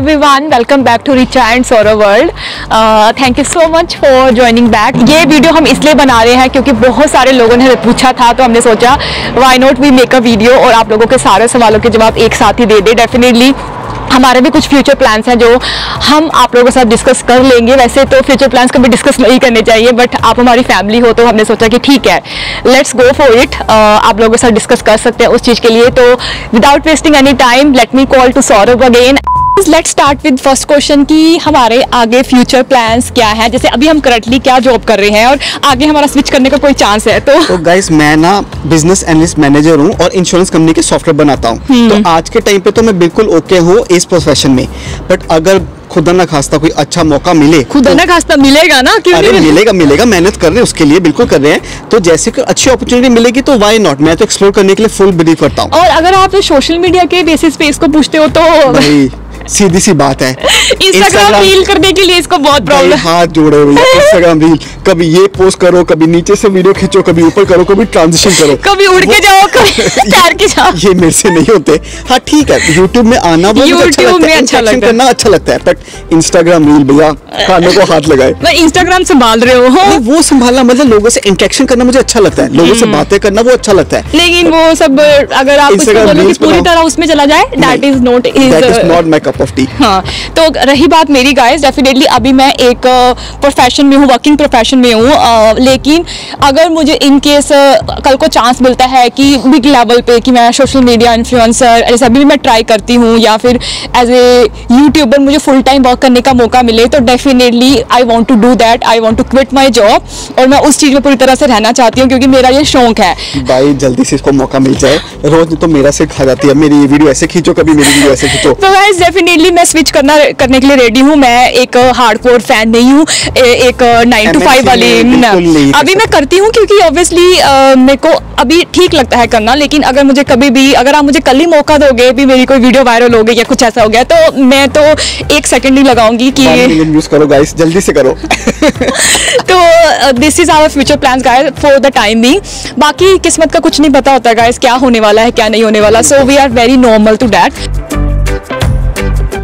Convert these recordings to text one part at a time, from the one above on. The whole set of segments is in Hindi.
everyone, welcome back to Richa and Saurav World. Thank you so much for joining back. ये वीडियो हम इसलिए बना रहे हैं क्योंकि बहुत सारे लोगों ने पूछा था, तो हमने सोचा why not we make a video और आप लोगों के सारे सवालों के जवाब एक साथ ही दे दे। डेफिनेटली हमारे भी कुछ फ्यूचर प्लान्स हैं जो हम आप लोगों के साथ डिस्कस कर लेंगे। वैसे तो फ्यूचर प्लान्स कभी डिस्कस नहीं करने चाहिए, बट आप हमारी फैमिली हो तो हमने सोचा कि ठीक है, लेट्स गो फॉर इट। आप लोगों के साथ डिस्कस कर सकते हैं उस चीज़ के लिए। तो without wasting any time let me call to Saurabh again. Let's start with first question कि हमारे आगे फ्यूचर प्लान्स क्या हैं। जैसे अभी हम करंटली क्या जॉब कर रहे हैं और आगे हमारा स्विच करने का कोई चांस है? तो गाइस मैं ना बिजनेस एनालिस्ट मैनेजर हूँ और इंश्योरेंस कंपनी के सॉफ्टवेयर बनाता हूँ। तो आज के टाइम पे तो मैं बिल्कुल ओके हूँ इस प्रोफेशन में, बट अगर खुदा ना खास्ता कोई अच्छा मौका मिले, खुदा ना खास्ता मिलेगा ना, क्यों अरे मिलेगा, मेहनत कर रहे हैं उसके लिए, बिल्कुल कर रहे हैं। तो जैसे कोई अच्छी अपॉर्चुनिटी मिलेगी तो व्हाई नॉट, मैं तो एक्सप्लोर करने के लिए फुल बिलीव करता हूँ। और अगर आप सोशल मीडिया के बेसिस पे इसको पूछते हो तो सीधी सी बात है, इंस्टाग्राम रील करने के लिए इसको बहुत प्रॉब्लम, हाथ जोड़े हुए इंस्टाग्राम रील, कभी ये पोस्ट करो, कभी नीचे से वीडियो खींचो, कभी ऊपर करो, कभी ट्रांजिशन करो, कभी उड़ के जाओ, कभी तैर के जाओ। ये मेरे से नहीं होते। हाँ ठीक है, यूट्यूब में आना अच्छा लगता है, बट इंस्टाग्राम रील भैया कानों को हाथ लगाए। मैं इंस्टाग्राम संभाल रहे हो, वो संभालना मतलब लोगों से इंटरेक्शन करना मुझे अच्छा लगता है, लोगों से बातें करना वो अच्छा लगता है। लेकिन वो सब अगर आप पूरी तरह उसमें चला जाए, that is not my cup of T. हाँ, तो रही बात मेरी गाइस, डेफिनेटली अभी मैं एक प्रोफेशन में हूँ, वर्किंग प्रोफेशन में हूँ, लेकिन अगर मुझे इन केस कल को चांस मिलता है कि बिग लेवल पे कि मैं सोशल मीडिया इन्फ्लुएंसर ऐसा भी मैं ट्राई करती हूँ, या फिर एज ए यूट्यूबर मुझे फुल टाइम वर्क करने का मौका मिले, तो definitely I want to do that, I want to quit my job, और मैं उस चीज़ में पूरी तरह से रहना चाहती हूँ क्योंकि मेरा ये शौक है। भाई जल्दी से इसको मौका मिल जाए, रोज तो मेरा से खा जाती है, मेरी ये वीडियो ऐसे खींचो, कभी मेरी वीडियो ऐसे खींचो। तो गाइस डेफिनेटली मैं स्विच करने के लिए रेडी हूँ। मैं एक हार्डकोर फैन नहीं हूँ, एक 9 to 5 वाली अभी मैं करती हूँ क्योंकि ऑब्वियसली मेरे को अभी ठीक लगता है करना, लेकिन अगर मुझे कभी भी, अगर आप मुझे कल ही मौका दोगे भी, मेरी कोई वीडियो वायरल हो गई या कुछ ऐसा हो गया, तो मैं तो एक सेकंड नहीं लगाऊंगी कि यूज करो गाइस, जल्दी से करो। तो this is our future plans guys for the time being. बाकी किस्मत का कुछ नहीं पता होता गाइस, क्या होने वाला है क्या नहीं होने वाला, so we are very normal to that.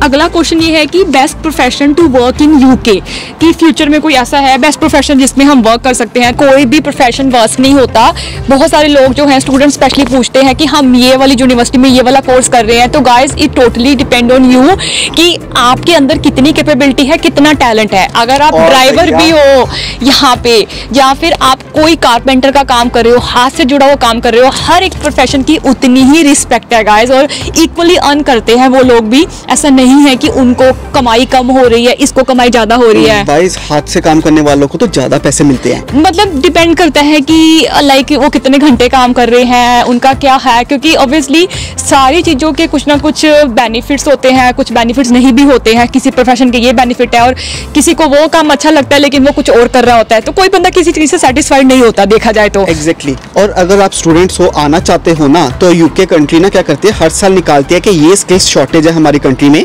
अगला क्वेश्चन ये है कि best profession to work in UK, कि फ्यूचर में कोई ऐसा है बेस्ट प्रोफेशन जिसमें हम वर्क कर सकते हैं। कोई भी प्रोफेशन वर्स्ट नहीं होता। बहुत सारे लोग जो हैं स्टूडेंट स्पेशली पूछते हैं कि हम ये वाली यूनिवर्सिटी में ये वाला कोर्स कर रहे हैं, तो guys it totally depend on you कि आपके अंदर कितनी कैपेबिलिटी है, कितना टैलेंट है। अगर आप ड्राइवर भी हो यहाँ पे, या फिर आप कोई कारपेंटर का काम कर रहे हो, हाथ से जुड़ा हुआ काम कर रहे हो, हर एक प्रोफेशन की उतनी ही रिस्पेक्ट है गाइस, और इक्वली अर्न करते हैं वो लोग भी। ऐसा नहीं है कि उनको कमाई कम हो रही है, इसको कमाई ज्यादा हो रही है। गाइस हाथ से काम करने वालों को तो ज्यादा पैसे मिलते हैं। मतलब डिपेंड करता है कि लाइक वो कितने घंटे काम कर रहे हैं, उनका क्या है, क्योंकि ऑब्वियसली सारी चीजों के कुछ ना कुछ बेनिफिट्स होते हैं, कुछ बेनिफिट्स नहीं भी होते हैं। किसी प्रोफेशन के ये बेनिफिट है और किसी को वो काम अच्छा लगता है लेकिन वो कुछ और कर रहा होता है, तो कोई बंदा किसी चीज से सेटिस्फाइड नहीं होता देखा जाए तो। एग्जैक्टली। और अगर आप स्टूडेंट्स हो, आना चाहते हो ना, तो यूके कंट्री ना क्या करती है, हर साल निकालती है कि ये स्किल्स शॉर्टेज है हमारी कंट्री में।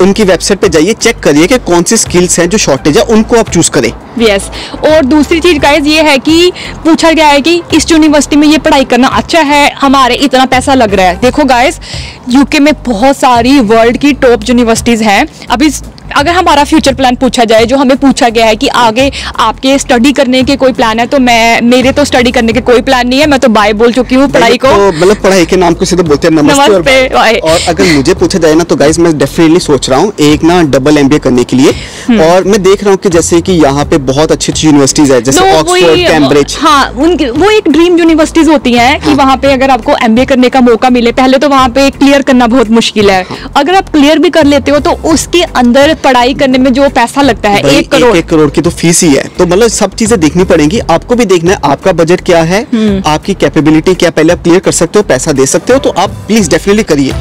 उनकी वेबसाइट पे जाइए, चेक करिए कि कौन सी स्किल्स हैं जो शॉर्टेज है, उनको आप चूज करें। यस। और दूसरी चीज गाइस ये है कि पूछा गया है कि इस यूनिवर्सिटी में ये पढ़ाई करना अच्छा है, हमारे इतना पैसा लग रहा है। देखो गाइस, यूके में बहुत सारी वर्ल्ड की टॉप यूनिवर्सिटीज हैं। अभी अगर हमारा फ्यूचर प्लान पूछा जाए, जो हमें पूछा गया है कि आगे आपके स्टडी करने के कोई प्लान है, तो मेरे तो स्टडी करने के कोई प्लान नहीं है। मैं तो बाय बोल चुकी हूँ पढ़ाई को, मतलब पढ़ाई के नाम को सीधे बोलते हैं नमस्ते। और अगर मुझे पूछा जाए ना, तो गाइस मैं डेफिनेटली सोच रहा हूँ एक ना डबल MBA करने के लिए। और मैं देख रहा हूँ कि जैसे कि यहाँ पे बहुत अच्छी यूनिवर्सिटीज है, जैसे ऑक्सफोर्ड, कैम्ब्रिज। हाँ, वो एक ड्रीम यूनिवर्सिटीज होती हैं कि वहाँ पे अगर आपको MBA करने का मौका मिले, पहले तो वहाँ पे क्लियर करना बहुत मुश्किल है। अगर आप क्लियर भी कर लेते हो तो उसके अंदर पढ़ाई करने में जो पैसा लगता है 1 करोड़ की तो फीस ही है। तो मतलब सब चीजें देखनी पड़ेंगी, आपको भी देखना है आपका बजट क्या है, आपकी कैपेबिलिटी क्या, पहले आप क्लियर कर सकते हो, पैसा दे सकते हो, तो आप प्लीज डेफिनेटली करिए।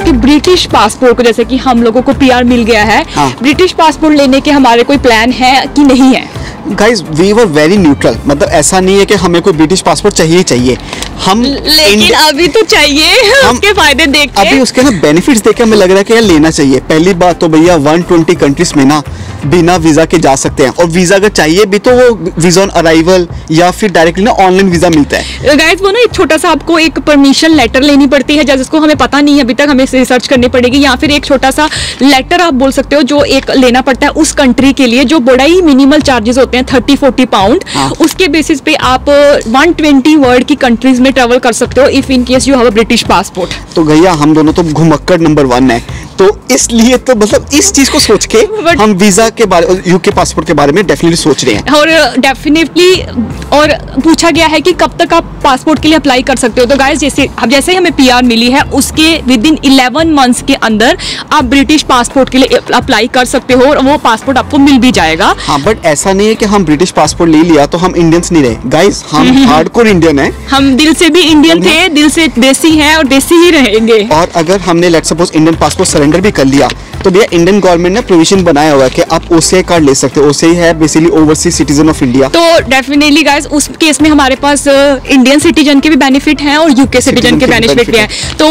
कि ब्रिटिश पासपोर्ट को, जैसे कि हम लोगों को PR मिल गया है, ब्रिटिश पासपोर्ट लेने के हमारे कोई प्लान है कि नहीं है? Guys we were very neutral, मतलब ऐसा नहीं है कि हमें कोई ब्रिटिश पासपोर्ट चाहिए ही चाहिए। हम लेकिन अभी तो चाहिए, उसके फायदे देख के, अभी उसके ना बेनिफिट्स देख के हमें लग रहा है कि यार लेना चाहिए। पहली बात तो भैया 120 कंट्रीज में ना बिना वीजा के जा सकते हैं, और वीजा अगर चाहिए भी तो वो वीजा ऑन अराइवल या फिर डायरेक्टली ना ऑनलाइन वीजा मिलता है। गाइस वो ना एक छोटा सा आपको एक परमिशन लेटर लेनी पड़ती है, जिसको हमें पता नहीं है अभी तक, हमें रिसर्च करनी पड़ेगी, या फिर एक छोटा सा लेटर आप बोल सकते हो जो एक लेना पड़ता है उस कंट्री के लिए, जो बड़ा ही मिनिमल चार्जेस होते हैं 30-40 पाउंड। उसके बेसिस पे आप 120 वर्ल्ड की कंट्रीज में ट्रेवल कर सकते हो if in case you have a British passport. तो भैया हम दोनों तो घुमक्कड़ नंबर 1 है, तो इसलिए तो मतलब इस चीज को सोच के हम वीजा के बारे, यूके पासपोर्ट के बारे में डेफिनेटली सोच रहे हैं। और डेफिनेटली और पूछा गया है कि कब तक आप पासपोर्ट के लिए अप्लाई कर सकते हो। तो गाइस जैसे हमें पीआर मिली है उसके विद इन 11 मंथ्स के अंदर आप ब्रिटिश पासपोर्ट के लिए अप्लाई कर सकते हो, और वो पासपोर्ट आपको मिल भी जाएगा। हाँ, बट ऐसा नहीं है कि हम ब्रिटिश पासपोर्ट ले लिया तो हम इंडियंस नहीं रहे। गाइस हम हार्डकोर इंडियन है, हम दिल से भी इंडियन थे, दिल से देसी हैं और देसी ही रहेंगे। और अगर हमने let's suppose Indian passport surrender भी कर लिया तो भैया इंडियन गवर्नमेंट ने प्रोविजन बनाया हुआ है कि आप ओसीआई कार्ड ले सकते हो। ओसीआई है basically overseas citizen of India. तो डेफिनेटली गाइस उस केस में हमारे पास इंडियन सिटीजन के भी बेनिफिट हैं और यूके सिटीजन के बेनिफिट भी हैं। तो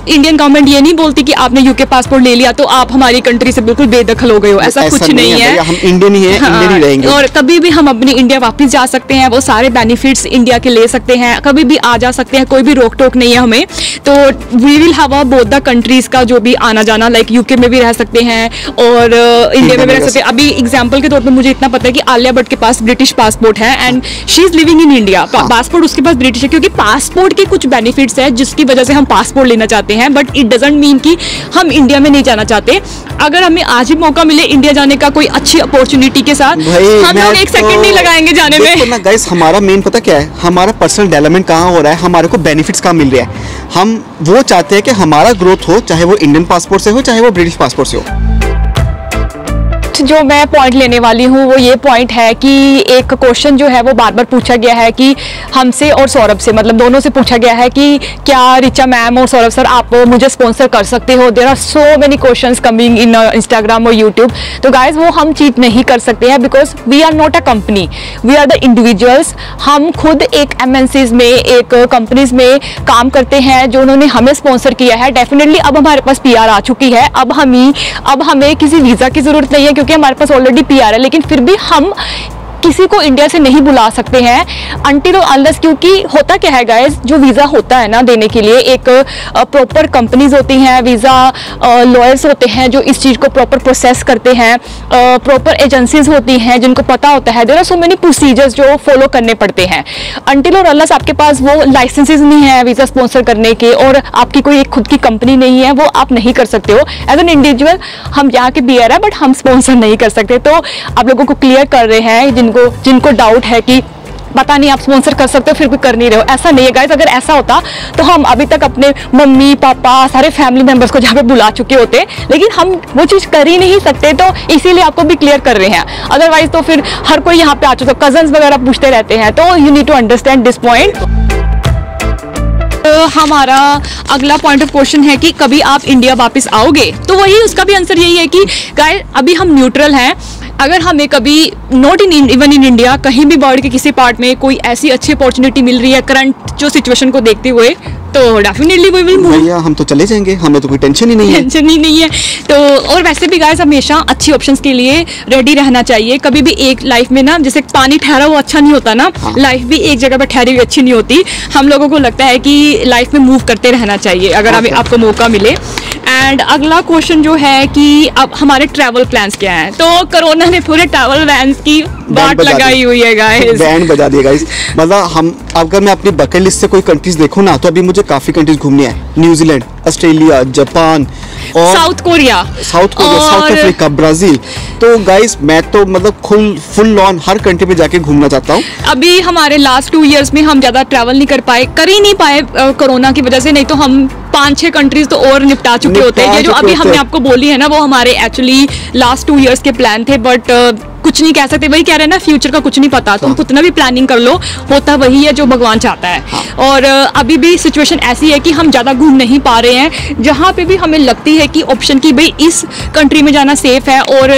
इंडियन गवर्नमेंट ये नहीं बोलती कि आपने यूके पासपोर्ट ले लिया तो आप हमारी कंट्री से बिल्कुल बेदखल हो गए हो, ऐसा कुछ नहीं है। हम इंडियन ही हैं, इंडियन ही रहेंगे, और कभी भी हम अपनी इंडिया वापस जा सकते हैं, वो सारे बेनिफिट्स इंडिया के ले सकते हैं, कभी भी आ जा सकते हैं, कोई भी रोक टोक नहीं है हमें। तो we will have both the countries का जो भी आना जाना, लाइक यूके में भी रह सकते हैं और इंडिया में भी रह सकते हैं। अभी एग्जांपल के तौर पे मुझे इतना पता है कि आलिया भट्ट के पास ब्रिटिश पासपोर्ट है and she is living in India, passport उसके पास ब्रिटिश है, क्योंकि पासपोर्ट के कुछ बेनिफिट्स है जिसकी वजह से हम पासपोर्ट लेना चाहते हैं, बट इट डजंट मीन कि हम इंडिया में नहीं जाना चाहते। अगर हमें आज ही मौका मिले इंडिया जाने का कोई अच्छी अपॉर्चुनिटी के साथ, हम लोग एक सेकंड नहीं लगाएंगे जाने में। ना गाइस हमारा मेन पता क्या है, हमारा पर्सनल डेवलपमेंट कहाँ हो रहा है, हमारे को बेनिफिट्स कहाँ मिल रहा है। हम वो चाहते हैं कि हमारा ग्रोथ हो, चाहे वो इंडियन पासपोर्ट से हो चाहे वो ब्रिटिश पासपोर्ट से हो। जो मैं पॉइंट लेने वाली हूँ वो ये पॉइंट है कि एक क्वेश्चन जो है वो बार बार पूछा गया है कि हमसे और सौरभ से, मतलब दोनों से पूछा गया है कि क्या रिचा मैम और सौरभ सर आप मुझे स्पॉन्सर कर सकते हो। There are so many questions coming in Instagram और यूट्यूब। तो गाइज वो हम चीज नहीं कर सकते हैं, because we are not a company, we are the individuals. हम खुद एक MNCs में, एक कंपनीज में काम करते हैं जो उन्होंने हमें स्पॉन्सर किया है। डेफिनेटली अब हमारे पास PR आ चुकी है, अब हमें किसी वीजा की जरूरत नहीं है क्योंकि हमारे पास ऑलरेडी PR है, लेकिन फिर भी हम किसी को इंडिया से नहीं बुला सकते हैं अनटिल और अनलेस, क्योंकि होता क्या है गाइस, जो वीज़ा होता है ना देने के लिए एक प्रॉपर कंपनीज होती हैं, वीज़ा लॉयर्स होते हैं जो इस चीज़ को प्रॉपर प्रोसेस करते हैं, प्रॉपर एजेंसीज होती हैं जिनको पता होता है। There are so many procedures जो फॉलो करने पड़ते हैं। अनटिल और अनलेस आपके पास वो लाइसेंसेज नहीं है वीज़ा स्पॉन्सर करने के और आपकी कोई एक खुद की कंपनी नहीं है, वो आप नहीं कर सकते हो एज एन इंडिविजुअल। हम यहाँ के PR है बट हम स्पॉन्सर नहीं कर सकते। तो आप लोगों को क्लियर कर रहे हैं जिनको डाउट है कि पता नहीं आप स्पॉन्सर कर सकते हो फिर भी कर नहीं रहे हो, ऐसा नहीं है गाइस। अगर ऐसा होता तो हम अभी तक अपने मम्मी पापा सारे फैमिली मेंबर्स को जहाँ पे बुला चुके होते, लेकिन हम वो चीज़ कर ही नहीं सकते, तो इसीलिए आपको भी क्लियर कर रहे हैं। अदरवाइज तो फिर हर कोई यहाँ पे आ चुका, कजन्स वगैरह पूछते रहते हैं, तो you need to understand this point. हमारा अगला पॉइंट ऑफ क्वेश्चन है कि कभी आप इंडिया वापस आओगे, तो वही उसका भी आंसर यही है कि गाइस अभी हम न्यूट्रल हैं। अगर हमें कभी not in even in India कहीं भी वर्ल्ड के किसी पार्ट में कोई ऐसी अच्छी अपॉर्चुनिटी मिल रही है करंट जो सिचुएशन को देखते हुए, तो डेफिनेटली वी विल मूव। भैया हम तो चले जाएंगे, हमें तो कोई टेंशन ही नहीं है। टेंशन ही नहीं है। तो और वैसे भी गाइस हमेशा अच्छी ऑप्शंस के लिए रेडी रहना चाहिए। कभी भी एक लाइफ में ना, जैसे पानी ठहरा हुआ अच्छा नहीं होता ना, लाइफ भी एक जगह पर ठहरी हुई अच्छी नहीं होती। हम लोगों को लगता है कि लाइफ में मूव करते रहना चाहिए अगर आपको मौका मिले। एंड अगला क्वेश्चन जो है कि अब हमारे ट्रैवल प्लान्स क्या हैं। तो कोरोना ने पूरे ट्रैवल प्लान्स की बाट लगाई हुई है गाइस, बैंड बजा दिया गाइस। मतलब अगर मैं अपनी बकेट लिस्ट से कोई कंट्रीज देखूं ना, तो अभी मुझे काफी कंट्रीज घूमनी है। न्यूजीलैंड, ऑस्ट्रेलिया, जापान और south Korea, south Africa, Brazil. तो गाइस मैं तो मतलब फुल ऑन हर कंट्री पे जाके घूमना चाहता हूँ। अभी हमारे लास्ट 2 इयर्स में हम ज्यादा ट्रैवल नहीं कर पाए कोरोना की वजह से, नहीं तो हम 5-6 कंट्रीज तो और निपटा चुके होते हैं। ये जो अभी हमने आपको बोली है ना, वो हमारे एक्चुअली लास्ट 2 इयर्स के प्लान थे, बट कुछ नहीं कह सकते, वही कह रहे हैं ना, फ्यूचर का कुछ नहीं पता, तुम कितना भी प्लानिंग कर लो, होता वही है जो भगवान चाहता है। और अभी भी सिचुएशन ऐसी है कि हम ज़्यादा घूम नहीं पा रहे हैं। जहाँ पे भी हमें लगती है कि ऑप्शन की भाई इस कंट्री में जाना सेफ है और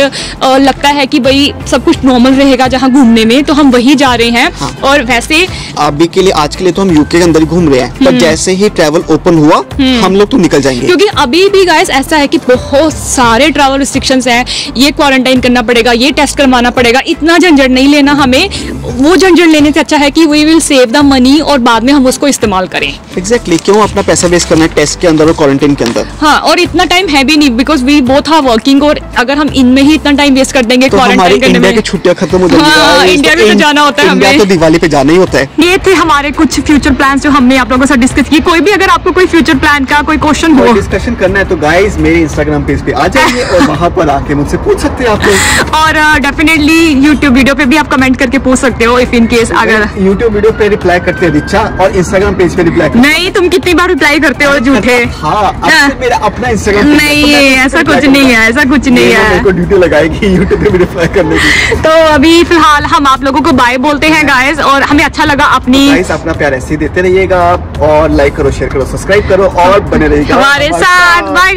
लगता है कि भाई सब कुछ नॉर्मल रहेगा जहाँ घूमने में, तो हम वही जा रहे हैं। और वैसे अभी के लिए, आज के लिए तो हम यूके के अंदर ही घूम रहे हैं, पर जैसे ही ट्रैवल ओपन हुआ हम लोग तो निकल जाएंगे, क्योंकि अभी भी गाइस ऐसा है कि बहुत सारे ट्रैवल रिस्ट्रिक्शंस हैं। ये क्वारंटाइन करना पड़ेगा, ये टेस्ट करवाना पड़ेगा, इतना झंझट नहीं लेना हमें। वो झंझट लेने से अच्छा है कि we will save the money और बाद में हम उसको इस्तेमाल करें। एग्जैक्टली, क्यों अपना पैसा वेस्ट करना है टेस्ट के अंदर और क्वारंटाइन के अंदर। हाँ, और इतना टाइम है भी नहीं, because we both are working, और अगर हम इनमें ही इतना टाइम वेस्ट कर देंगे तो क्वारंटाइन करने में, इंडिया की छुट्टियां खत्म हो जाएंगी। हाँ, इंडिया भी तो जाना होता है हमें, इंडिया तो दिवाली पे जाना ही होता है। ये थे हमारे कुछ फ्यूचर प्लान्स जो हमने आप लोगों के साथ डिस्कस किए। कोई भी अगर आपको कोई फ्यूचर प्लान का कोई क्वेश्चन हो, डिस्कशन करना है तो गाइस मेरे इंस्टाग्राम पेज पे आ जाइए और वहां पर आके मुझसे पूछ सकते हैं आप लोग। और डेफिनेटली यूट्यूब वीडियो पे भी आप कमेंट करके पूछ सकते हो इफ इन केस। अगर यूट्यूब वीडियो पे रिप्लाई करते हैं रिचा, और इंस्टाग्राम पेज पे रिप्लाई नहीं, तुम कितनी बार रिप्लाई करते हो झूठे। हाँ, मेरा अपना इंस्टाग्राम नहीं, ऐसा कुछ नहीं है, ऐसा कुछ नहीं है। मेरे को ड्यूटी लगाएगी यूट्यूब पे भी रिप्लाई करने की। तो अभी फिलहाल हम आप लोगों को बाय बोलते हैं गाइस, और हमें अच्छा लगा अपनी गाइस अपना प्यार ऐसे ही देते रहिएगा, और लाइक करो, शेयर करो, सब्सक्राइब करो और बने रहिएगा हमारे साथ। बाय।